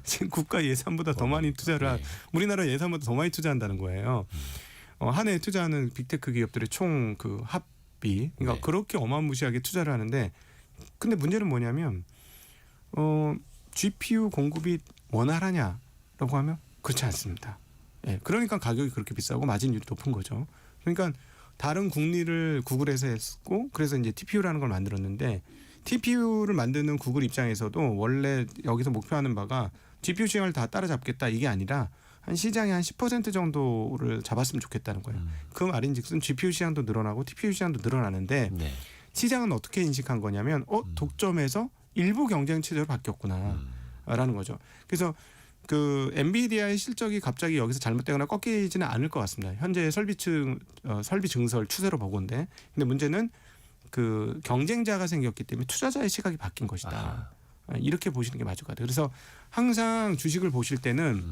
지금 국가 예산보다 더 많이 투자를 우리나라 예산보다 더 많이 투자한다는 거예요. 한 해에 투자하는 빅테크 기업들의 총 그 합비, 그러니까 네. 그렇게 어마무시하게 투자를 하는데, 근데 문제는 뭐냐면 GPU 공급이 원활하냐라고 하면 그렇지 않습니다. 예, 그러니까 가격이 그렇게 비싸고 마진율이 높은 거죠. 그러니까 다른 국리를 구글에서 했고, 그래서 이제 TPU라는 걸 만들었는데, TPU를 만드는 구글 입장에서도 원래 여기서 목표하는 바가 GPU 시장을 다 따라잡겠다 이게 아니라 한 시장의 한 10% 정도를 잡았으면 좋겠다는 거예요. 그 말인즉슨 GPU 시장도 늘어나고 TPU 시장도 늘어나는데 네. 시장은 어떻게 인식한 거냐면 독점에서 일부 경쟁 체제로 바뀌었구나라는 거죠. 그래서 그 엔비디아의 실적이 갑자기 여기서 잘못되거나 꺾이지는 않을 것 같습니다. 현재 설비 증설 추세로 보건데, 근데 문제는 그 경쟁자가 생겼기 때문에 투자자의 시각이 바뀐 것이다. 이렇게 보시는 게 맞을 것 같아요. 그래서 항상 주식을 보실 때는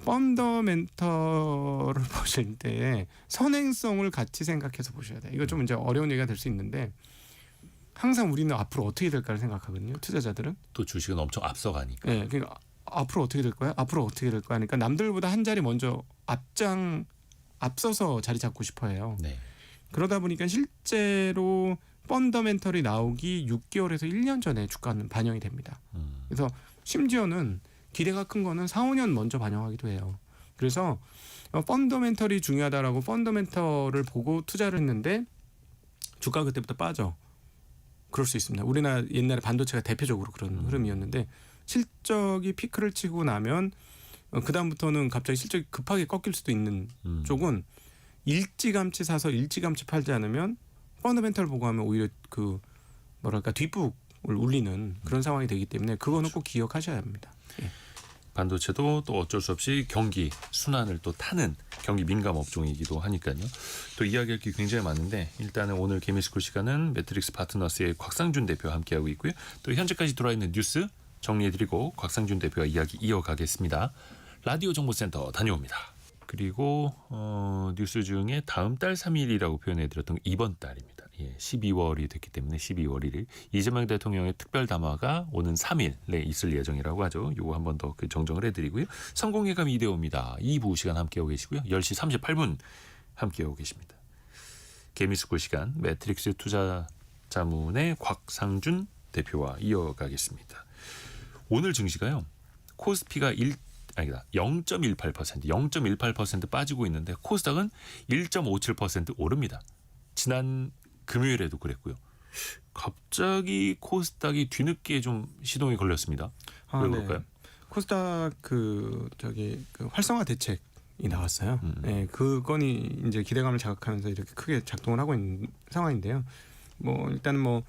펀더멘털을 보실 때 선행성을 같이 생각해서 보셔야 돼요. 이거 좀 이제 어려운 얘기가 될 수 있는데, 항상 우리는 앞으로 어떻게 될까를 생각하거든요. 투자자들은. 또 주식은 엄청 앞서가니까. 네, 그러니까 앞으로 어떻게 될 거야? 앞으로 어떻게 될 거야? 하니까 남들보다 한 자리 먼저 앞서서 자리 잡고 싶어해요. 네. 그러다 보니까 실제로 펀더멘털이 나오기 6개월에서 1년 전에 주가는 반영이 됩니다. 그래서 심지어는 기대가 큰 거는 4, 5년 먼저 반영하기도 해요. 그래서 펀더멘털이 중요하다라고 펀더멘털을 보고 투자를 했는데 주가가 그때부터 빠져. 그럴 수 있습니다. 우리나라 옛날에 반도체가 대표적으로 그런 흐름이었는데, 실적이 피크를 치고 나면 그다음부터는 갑자기 실적이 급하게 꺾일 수도 있는 쪽은 일찌감치 사서 일찌감치 팔지 않으면 펀더멘털 보고 하면 오히려 그 뭐랄까 뒷북을 울리는 그런 상황이 되기 때문에 그거는 꼭 기억하셔야 합니다. 예. 반도체도 또 어쩔 수 없이 경기 순환을 또 타는 경기 민감 업종이기도 하니까요. 또 이야기할 게 굉장히 많은데, 일단은 오늘 개미스쿨 시간은 매트릭스 파트너스의 곽상준 대표와 함께하고 있고요. 또 현재까지 들어와 있는 뉴스 정리해드리고 곽상준 대표와 이야기 이어가겠습니다. 라디오 정보센터 다녀옵니다. 그리고 뉴스 중에 다음 달 3일이라고 표현해드렸던 이번 달입니다. 예, 12월이 됐기 때문에 12월 1일 이재명 대통령의 특별 담화가 오는 3일에 있을 예정이라고 하죠. 요거 한 번 더 그 정정을 해드리고요. 성공예감 이대호입니다. 2부 시간 함께하고 계시고요. 10시 38분 함께하고 계십니다. 개미스쿨 시간 매트릭스 투자자문의 곽상준 대표와 이어가겠습니다. 오늘 증시가요. 코스피가 0.18% 빠지고 있는데 코스닥은 1.57% 오릅니다. 지난 금요일에도 그랬고요. 갑자기 코스닥이 뒤늦게 좀 시동이 걸렸습니다. 왜 그럴까요? 네. 코스닥 그 활성화 대책이 나왔어요. 네, 그 건이 이제 기대감을 자극하면서 이렇게 크게 작동을 하고 있는 상황인데요. 뭐 일단은 뭐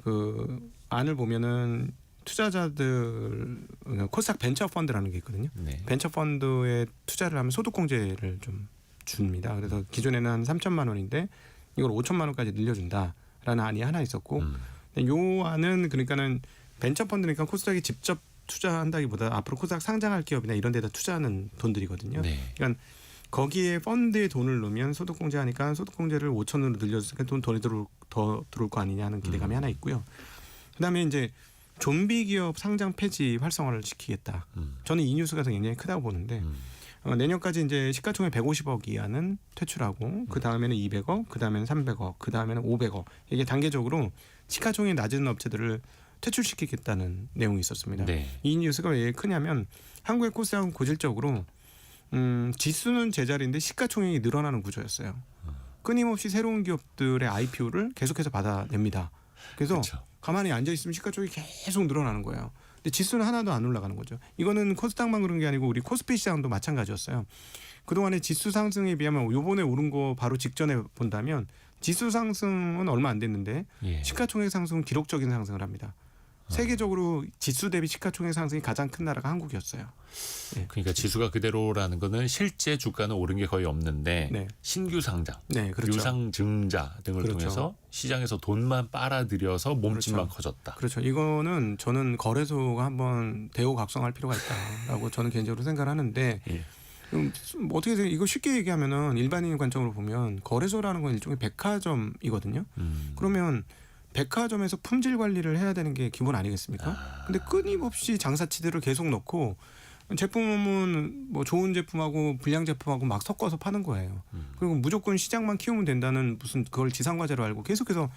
그 안을 보면은 투자자들 코스닥 벤처 펀드라는 게 있거든요. 네. 벤처 펀드에 투자를 하면 소득 공제를 좀 줍니다. 그래서 기존에는 한 3천만 원인데 이걸 5천만 원까지 늘려준다라는 안이 하나 있었고, 요 안은 그러니까는 벤처 펀드니까 코스닥이 직접 투자한다기보다 앞으로 코스닥 상장할 기업이나 이런 데다 투자하는 돈들이거든요. 네. 그러니까 거기에 펀드에 돈을 넣으면 소득 공제하니까 소득 공제를 5천으로 늘려주니까 더 들어올 거 아니냐 하는 기대감이 하나 있고요. 그다음에 이제 좀비 기업 상장 폐지 활성화를 시키겠다. 저는 이 뉴스가 굉장히 크다고 보는데 내년까지 이제 시가총액 150억 이하는 퇴출하고 그 다음에는 200억, 그 다음에는 300억, 그 다음에는 500억 이게 단계적으로 시가총액 낮은 업체들을 퇴출시키겠다는 내용이 있었습니다. 네. 이 뉴스가 왜 크냐면 한국의 코스닥은 고질적으로 지수는 제자리인데 시가총액이 늘어나는 구조였어요. 끊임없이 새로운 기업들의 IPO를 계속해서 받아냅니다. 그래서 그렇죠. 가만히 앉아 있으면 시가총액이 계속 늘어나는 거예요. 근데 지수는 하나도 안 올라가는 거죠. 이거는 코스닥만 그런 게 아니고 우리 코스피 시장도 마찬가지였어요. 그동안에 지수 상승에 비하면 요번에 오른 거 바로 직전에 본다면 지수 상승은 얼마 안 됐는데 예. 시가총액 상승은 기록적인 상승을 합니다. 세계적으로 지수 대비 시가총액 상승이 가장 큰 나라가 한국이었어요. 네. 그러니까 지수가 그대로라는 거는 실제 주가는 오른 게 거의 없는데 네. 신규 상장, 네, 그렇죠. 유상증자 등을 그렇죠. 통해서 시장에서 돈만 빨아들여서 몸집만 커졌다. 그렇죠. 이거는 저는 거래소가 한번 대우각성할 필요가 있다라고 저는 개인적으로 생각을 하는데 예. 어떻게 생각해요? 이거 쉽게 얘기하면은 일반인 관점으로 보면 거래소라는 건 일종의 백화점이거든요. 그러면 백화점에서 품질 관리를 해야 되는 게 기본 아니겠습니까? 근데 끊임없이 장사치들을 계속 넣고 제품은 뭐 좋은 제품하고 불량 제품하고 막 섞어서 파는 거예요. 그리고 무조건 시장만 키우면 된다는 무슨 그걸 지상과제로 알고 계속해서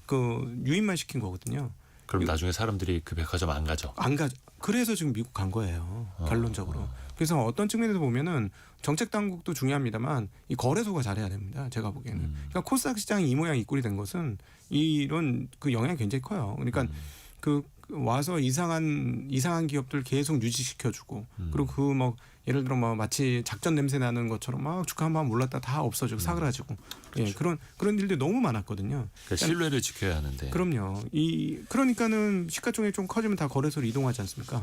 그 유인만 시킨 거거든요. 그럼 나중에 사람들이 그 백화점 안 가죠. 안 가. 그래서 지금 미국 간 거예요. 결론적으로. 그래서 어떤 측면에서 보면은 정책 당국도 중요합니다만 이 거래소가 잘해야 됩니다. 제가 보기에는. 그러니까 코스닥 시장이 이 모양 이 꼴이 된 것은 이런 그 영향이 굉장히 커요. 그러니까 그 와서 이상한 기업들 계속 유지시켜주고 그리고 그 뭐 예를 들어 뭐 마치 작전 냄새 나는 것처럼 막 주가 한번 몰랐다 다 없어지고 사그라지고 예 그런 일들이 너무 많았거든요. 그러니까 신뢰를 지켜야 하는데. 그럼요. 그러니까는 시가총액 좀 커지면 다 거래소로 이동하지 않습니까?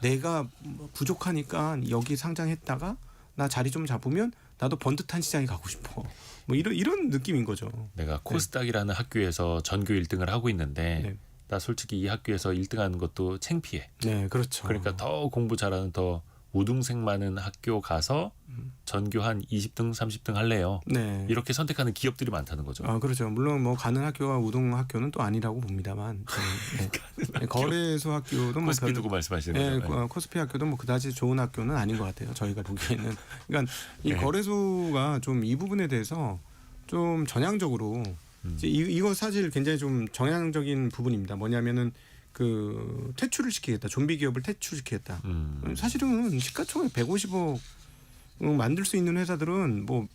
내가 부족하니까 여기 상장했다가 나 자리 좀 잡으면 나도 번듯한 시장에 가고 싶어. 뭐 이런 느낌인 거죠. 내가 코스닥이라는 학교에서 전교 1등을 하고 있는데 네. 나 솔직히 이 학교에서 1등하는 것도 창피해. 네, 그렇죠. 그러니까 더 공부 잘하는 더 우등생 많은 학교 가서 전교 한 20등, 30등 할래요. 네. 이렇게 선택하는 기업들이 많다는 거죠. 그렇죠. 물론 뭐 가는 학교가 우등 학교는 또 아니라고 봅니다만 네. 거래소 학교도 뭐 코스피 두고 말씀하시는 네, 거죠. 코스피 학교도 뭐 그다지 좋은 학교는 아닌 것 같아요. 저희가 보기에는. 그러니까 이 네. 거래소가 좀 이 부분에 대해서 좀 전향적으로 이제 이거 사실 굉장히 좀 정향적인 부분입니다. 뭐냐면은 그 퇴출을 시키겠다. 좀비 기업을 퇴출시키겠다. 사실은 시가총액 150억 만들 수 있는 회사들은 뭐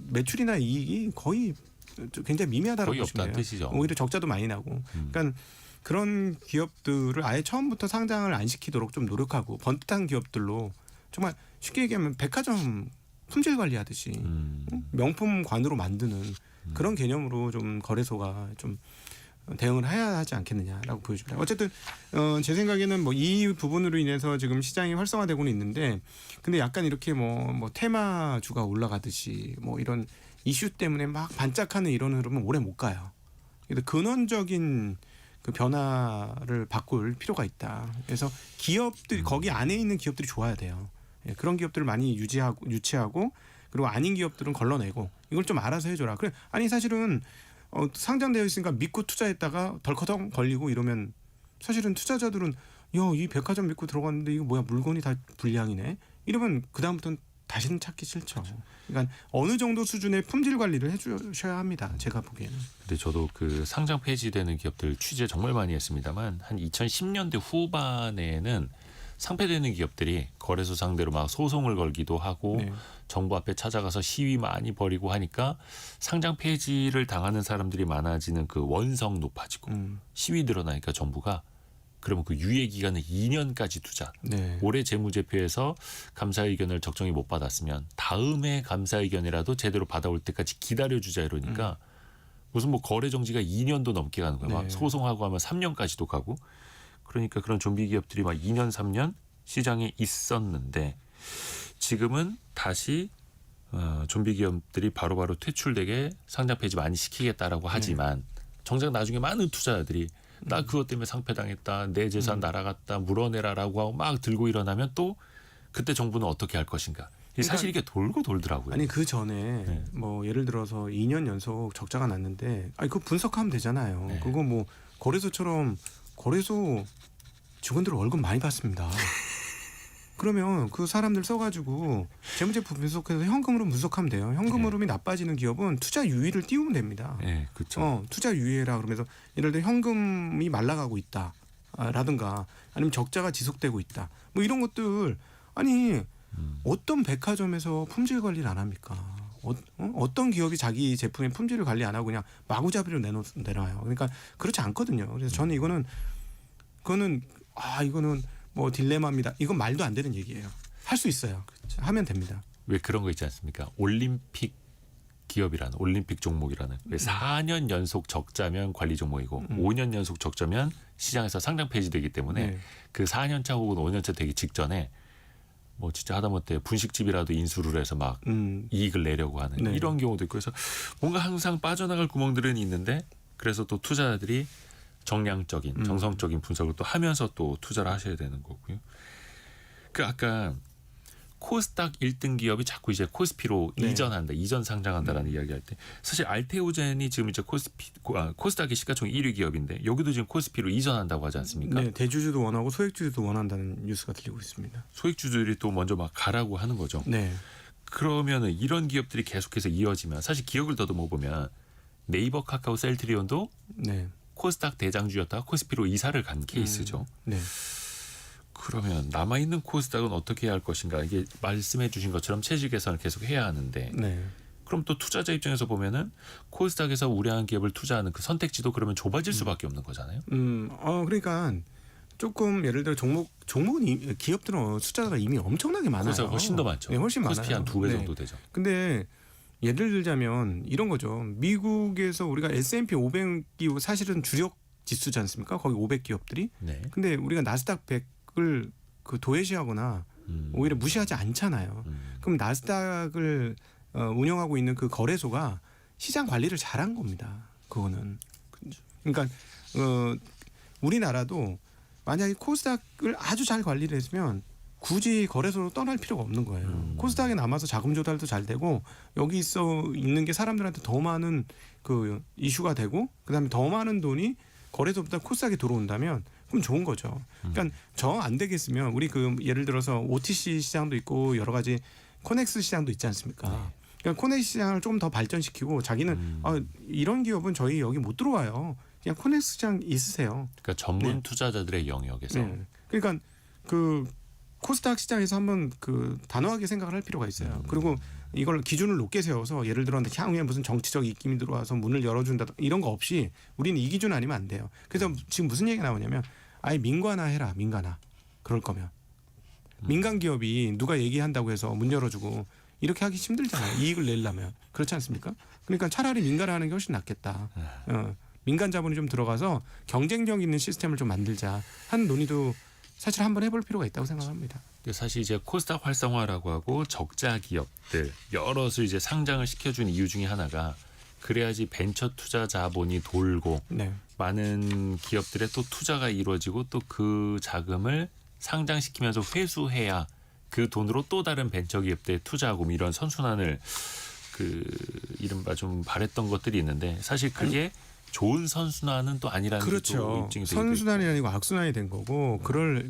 매출이나 이익이 거의 굉장히 미미하다라고 거의 보시면 없다는 돼요. 뜻이죠. 오히려 적자도 많이 나고. 그러니까 그런 기업들을 아예 처음부터 상장을 안 시키도록 좀 노력하고 번듯한 기업들로 정말 쉽게 얘기하면 백화점 품질 관리하듯이 명품관으로 만드는 그런 개념으로 좀 거래소가 좀 대응을 해야 하지 않겠느냐라고 보여집니다. 어쨌든 제 생각에는 뭐 이 부분으로 인해서 지금 시장이 활성화되고는 있는데, 근데 약간 이렇게 뭐 테마주가 올라가듯이 뭐 이런 이슈 때문에 막 반짝하는 이런 흐름은 오래 못 가요. 그래서 근원적인 그 변화를 바꿀 필요가 있다. 그래서 기업들이 거기 안에 있는 기업들이 좋아야 돼요. 예, 그런 기업들을 많이 유치하고 그리고 아닌 기업들은 걸러내고 이걸 좀 알아서 해줘라. 그래 아니 사실은 상장되어 있으니까 믿고 투자했다가 덜커덩 걸리고 이러면 사실은 투자자들은 이 백화점 믿고 들어갔는데 이거 뭐야 물건이 다 불량이네 이러면 그 다음부터는 다시는 찾기 싫죠. 그러니까 어느 정도 수준의 품질 관리를 해주셔야 합니다. 제가 보기에는. 근데 저도 그 상장 폐지되는 기업들 취재 정말 많이 했습니다만 한 2010년대 후반에는 상폐되는 기업들이 거래소 상대로 막 소송을 걸기도 하고 네. 정부 앞에 찾아가서 시위 많이 벌이고 하니까 상장 폐지를 당하는 사람들이 많아지는 그 원성 높아지고 시위 늘어나니까 정부가 그러면 그 유예 기간은 2년까지 두자. 네. 올해 재무제표에서 감사 의견을 적정히 못 받았으면 다음에 감사 의견이라도 제대로 받아올 때까지 기다려주자 이러니까 무슨 뭐 거래 정지가 2년도 넘게 가는 거예요. 막 네. 소송하고 하면 3년까지도 가고. 그러니까 그런 좀비 기업들이 막 2년 3년 시장에 있었는데 지금은 다시 좀비 기업들이 바로바로 퇴출되게 상장 폐지 많이 시키겠다라고 하지만 정작 나중에 많은 투자자들이 나 그것 때문에 상폐당했다. 내 재산 날아갔다. 물어내라라고 하고 막 들고 일어나면 또 그때 정부는 어떻게 할 것인가. 사실 이게 돌고 돌더라고요. 아니 그 전에 네. 뭐 예를 들어서 2년 연속 적자가 났는데 그거 분석하면 되잖아요. 네. 그거 뭐 거래소처럼 거래소 직원들 월급 많이 받습니다. 그러면 그 사람들 써가지고 재무제표 분석해서 현금으로 분석하면 돼요. 현금 흐름이 나빠지는 기업은 투자 유의를 띄우면 됩니다. 네, 그렇죠. 투자 유의라 그러면서 예를 들어 현금이 말라가고 있다. 라든가 아니면 적자가 지속되고 있다. 뭐 이런 것들 아니 어떤 백화점에서 품질 관리를 안 합니까? 어떤 기업이 자기 제품의 품질을 관리 안 하고 그냥 마구잡이로 내놔요. 그러니까 그렇지 않거든요. 그래서 저는 이거는 뭐 딜레마입니다. 이건 말도 안 되는 얘기예요. 할 수 있어요. 그렇죠. 하면 됩니다. 왜 그런 거 있지 않습니까? 올림픽 기업이라는 올림픽 종목이라는 왜 4년 연속 적자면 관리 종목이고 5년 연속 적자면 시장에서 상장 폐지되기 때문에 네. 그 4년차 혹은 5년차 되기 직전에 뭐 진짜 하다못해 분식집이라도 인수를 해서 막 이익을 내려고 하는 네. 이런 경우도 있고 해서 뭔가 항상 빠져나갈 구멍들은 있는데 그래서 또 투자자들이 정량적인 정성적인 분석을 또 하면서 또 투자를 하셔야 되는 거고요. 그 아까 코스닥 1등 기업이 자꾸 이제 코스피로 네. 이전한다, 이전 상장한다라는 이야기할 때 사실 알테오젠이 지금 이제 코스닥의 시가총 1위 기업인데 여기도 지금 코스피로 이전한다고 하지 않습니까? 네, 대주주도 원하고 소액주주도 원한다는 뉴스가 들리고 있습니다. 소액주주들이 또 먼저 막 가라고 하는 거죠. 네, 그러면은 이런 기업들이 계속해서 이어지면 사실 기억을 더듬어 보면 네이버, 카카오, 셀트리온도 네, 코스닥 대장주였다가 코스피로 이사를 간 케이스죠. 네. 그러면 남아있는 코스닥은 어떻게 해야 할 것인가? 이게 말씀해 주신 것처럼 체질 개선을 계속 해야 하는데 네. 그럼 또 투자자 입장에서 보면은 코스닥에서 우량한 기업을 투자하는 그 선택지도 그러면 좁아질 수밖에 없는 거잖아요. 그러니까 조금 예를 들어 종목은 기업들은 숫자가 이미 엄청나게 많아요. 코스닥 훨씬 더 많죠. 네, 훨씬 코스피 많아요. 한 2배 네. 정도 되죠. 근데 예를 들자면 이런 거죠. 미국에서 우리가 S&P 500이 사실은 주력 지수지 않습니까? 거기 500기업들이. 네. 근데 우리가 나스닥 100을 그 도외시하거나 오히려 무시하지 않잖아요. 그럼 나스닥을 운영하고 있는 그 거래소가 시장 관리를 잘한 겁니다. 그거는. 그러니까 우리나라도 만약에 코스닥을 아주 잘 관리를 했으면 굳이 거래소로 떠날 필요가 없는 거예요. 코스닥에 남아서 자금 조달도 잘 되고 여기 있는 게 사람들한테 더 많은 그 이슈가 되고 그다음에 더 많은 돈이 거래소보다 코스닥에 들어온다면 그럼 좋은 거죠. 그러니까 정 안 되겠으면 우리 그 예를 들어서 OTC 시장도 있고 여러 가지 코넥스 시장도 있지 않습니까? 그러니까 코넥스 시장을 좀 더 발전시키고 자기는 이런 기업은 저희 여기 못 들어와요. 그냥 코넥스 시장 있으세요. 그러니까 전문 네. 투자자들의 영역에서 네. 그러니까 그 코스닥 시장에서 한번 그 단호하게 생각을 할 필요가 있어요. 그리고 이걸 기준을 높게 세워서 예를 들어 향후에 무슨 정치적 입김이 들어와서 문을 열어준다 이런 거 없이 우리는 이 기준 아니면 안 돼요. 그래서 지금 무슨 얘기가 나오냐면 아예 민관화 해라. 민관화. 그럴 거면. 민간 기업이 누가 얘기한다고 해서 문 열어주고 이렇게 하기 힘들잖아요. 이익을 내려면. 그렇지 않습니까? 그러니까 차라리 민간화하는 게 훨씬 낫겠다. 민간 자본이 좀 들어가서 경쟁력 있는 시스템을 좀 만들자 하는 논의도 사실 한번 해볼 필요가 있다고 생각합니다. 근데 사실 이제 코스닥 활성화라고 하고 적자 기업들 여럿을 이제 상장을 시켜준 이유 중에 하나가 그래야지 벤처 투자 자본이 돌고 네. 많은 기업들의 또 투자가 이루어지고 또 그 자금을 상장시키면서 회수해야 그 돈으로 또 다른 벤처 기업들에 투자하고 뭐 이런 선순환을 그 이른바 좀 바랬던 것들이 있는데 사실 그게 좋은 선순환은 또 아니라는 게 또 그렇죠. 입증이 되고 선순환이 아니고 악순환이 된 거고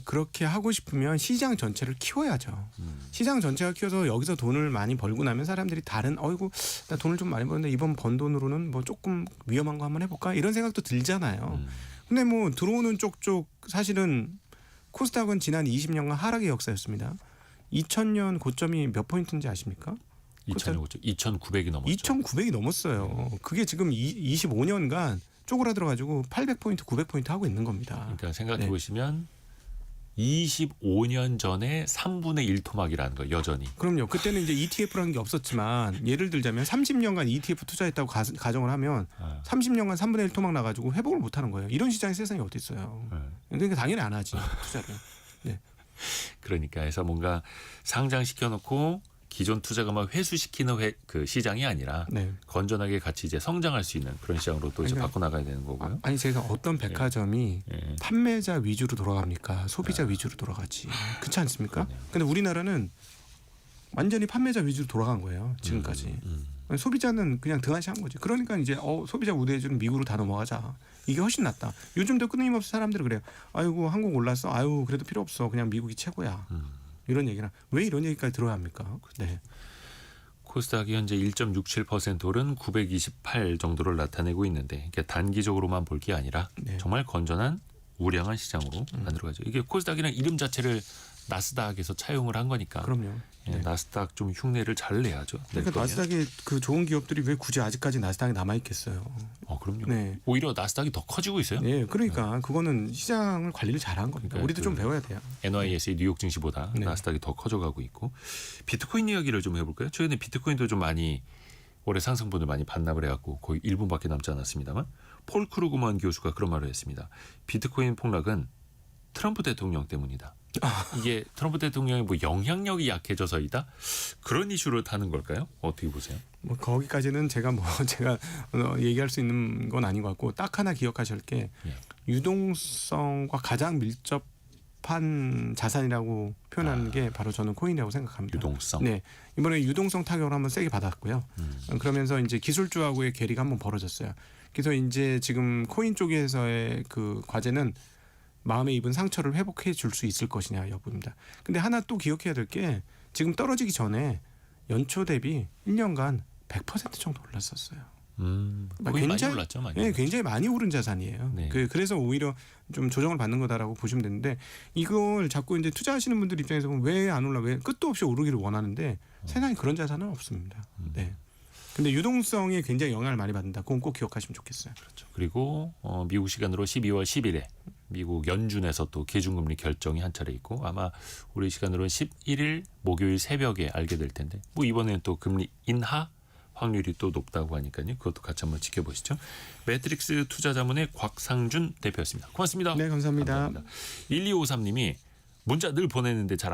그렇게 하고 싶으면 시장 전체를 키워야죠. 시장 전체가 키워서 여기서 돈을 많이 벌고 나면 사람들이 다른 어이구 나 돈을 좀 많이 버는데 이번 번 돈으로는 뭐 조금 위험한 거 한번 해볼까 이런 생각도 들잖아요. 근데 뭐 들어오는 쪽쪽 사실은 코스닥은 지난 20년간 하락의 역사였습니다. 2000년 고점이 몇 포인트인지 아십니까? 2,900이 넘었죠. 2,900이 넘었어요. 그게 지금 25년간 쪼그라들어가지고 800포인트, 900포인트 하고 있는 겁니다. 그러니까 생각해 네. 보시면 25년 전에 3분의 1 토막이라는 거 여전히. 그럼요. 그때는 이제 ETF라는 게 없었지만 예를 들자면 30년간 ETF 투자했다고 가정을 하면 30년간 3분의 1 토막 나가지고 회복을 못하는 거예요. 이런 시장의 세상이 어디 있어요. 그러니까 당연히 안 하지 투자를. 네. 그러니까 해서 뭔가 상장시켜놓고 기존 투자금을 회수시키는 그 시장이 아니라 네. 건전하게 같이 이제 성장할 수 있는 그런 시장으로 또 이제 그러니까 바꿔나가야 되는 거고요. 아니 제가 어떤 백화점이 예. 판매자 위주로 돌아갑니까? 소비자 위주로 돌아가지. 그렇지 않습니까? 근데 우리나라는 완전히 판매자 위주로 돌아간 거예요. 지금까지. 소비자는 그냥 등한시한 거지. 그러니까 이제 소비자 우대해주는 미국으로 다 넘어가자. 이게 훨씬 낫다. 요즘도 끊임없이 사람들이 그래요. 아이고 한국 올랐어. 아유 그래도 필요 없어. 그냥 미국이 최고야. 이런 얘기나 왜 이런 얘기까지 들어야 합니까? 네. 코스닥이 현재 1.67% 오른 928 정도를 나타내고 있는데 이게 단기적으로만 볼 게 아니라 네. 정말 건전한 우량한 시장으로 만들어가죠. 이게 코스닥이랑 이름 자체를 나스닥에서 차용을 한 거니까. 그럼요. 예, 네. 나스닥 좀 흉내를 잘 내야죠. 그러니까 낼 거면. 나스닥에 그 좋은 기업들이 왜 굳이 아직까지 나스닥에 남아 있겠어요? 그럼요. 네. 오히려 나스닥이 더 커지고 있어요. 네, 그러니까 그거는 시장을 관리를 잘한 겁니다. 그러니까 우리도 좀 배워야 돼요. NYSE 뉴욕 증시보다 네. 나스닥이 더 커져가고 있고 비트코인 이야기를 좀 해볼까요? 최근에 비트코인도 좀 많이 올해 상승분을 많이 반납을 해갖고 거의 1분밖에 남지 않았습니다만 폴 크루그만 교수가 그런 말을 했습니다. 비트코인 폭락은 트럼프 대통령 때문이다. 이게 트럼프 대통령의 뭐 영향력이 약해져서이다? 그런 이슈를 타는 걸까요? 어떻게 보세요? 뭐 거기까지는 제가 얘기할 수 있는 건 아닌 것 같고 딱 하나 기억하실 게 예. 유동성과 가장 밀접한 적합한 자산이라고 표현하는 게 바로 저는 코인이라고 생각합니다. 유동성. 네, 이번에 유동성 타격을 한번 세게 받았고요. 그러면서 이제 기술주하고의 괴리가 한번 벌어졌어요. 그래서 이제 지금 코인 쪽에서의 그 과제는 마음에 입은 상처를 회복해 줄 수 있을 것이냐 여부입니다. 근데 하나 또 기억해야 될 게 지금 떨어지기 전에 연초 대비 1년간 100% 정도 올랐었어요. 거의 많이 올랐죠, 많이. 네, 굉장히 많이 오른 자산이에요. 네. 그래서 오히려 좀 조정을 받는 거다라고 보시면 되는데 이걸 자꾸 이제 투자하시는 분들 입장에서 보면 왜 안 올라, 왜 끝도 없이 오르기를 원하는데 세상에 그런 자산은 없습니다. 네. 근데 유동성에 굉장히 영향을 많이 받는다. 그건 꼭 기억하시면 좋겠어요. 그렇죠. 그리고 미국 시간으로 12월 10일에 미국 연준에서 또 기준금리 결정이 한 차례 있고 아마 우리 시간으로는 11일 목요일 새벽에 알게 될 텐데 뭐 이번에는 또 금리 인하 확률이 또 높다고 하니까요. 그것도 같이 한번 지켜보시죠. 매트릭스 투자자문의 곽상준 대표였습니다. 고맙습니다. 네, 감사합니다. 1253님이 문자 늘 보내는데 잘